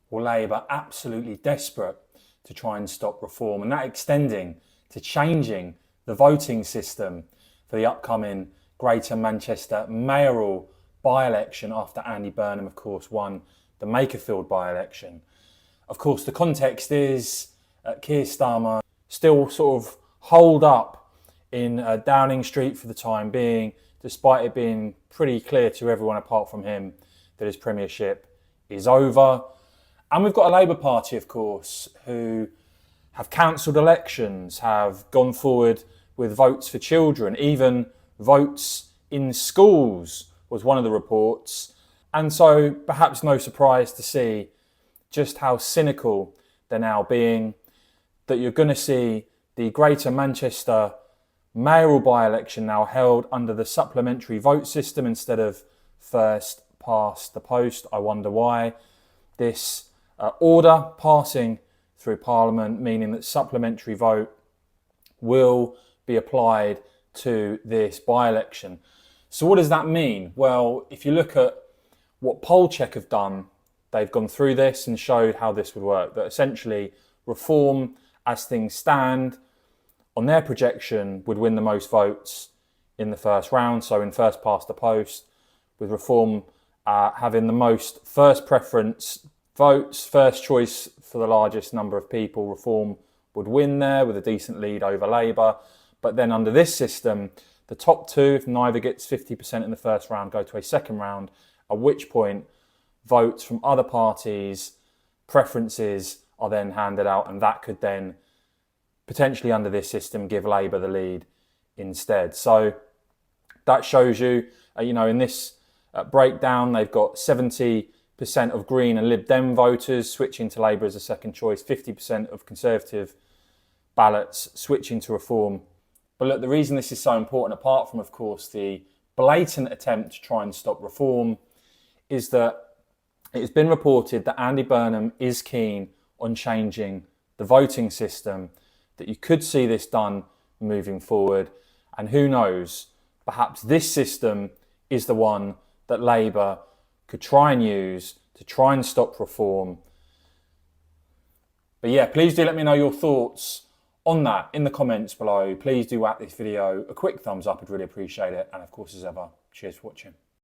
or Labour absolutely desperate to try and stop reform, and that extending to changing the voting system for the upcoming Greater Manchester mayoral by-election after Andy Burnham, of course, won the Makerfield by-election. Of course, the context is Keir Starmer still sort of holed up in Downing Street for the time being, despite it being pretty clear to everyone apart from him that his premiership is over. And we've got a Labour Party, of course, who have cancelled elections, have gone forward with votes for children, even votes in schools was one of the reports. And so perhaps no surprise to see just how cynical they're now being, that you're going to see the Greater Manchester mayoral by-election now held under the supplementary vote system instead of first past the post. I wonder why. This order passing through Parliament, meaning that supplementary vote will be applied to this by-election. So what does that mean? Well, if you look at what Pollcheck have done, they've gone through this and showed how this would work, that essentially reform as things stand on their projection would win the most votes in the first round, so in first past the post, with reform having the most first preference votes, first choice for the largest number of people. Reform would win there with a decent lead over Labour. But then under this system, the top two, if neither gets 50% in the first round, go to a second round, at which point votes from other parties, preferences are then handed out, and that could then potentially under this system give Labour the lead instead. So that shows you, in this breakdown, they've got 70% of Green and Lib Dem voters switching to Labour as a second choice, 50% of Conservative ballots switching to Reform. But look, the reason this is so important, apart from, of course, the blatant attempt to try and stop reform, is that it has been reported that Andy Burnham is keen on changing the voting system, that you could see this done moving forward. And who knows, perhaps this system is the one that Labour could try and use to try and stop reform. But yeah, please do let me know your thoughts on that in the comments below. Please do whack this video a quick thumbs up, I'd really appreciate it. And of course, as ever, cheers for watching.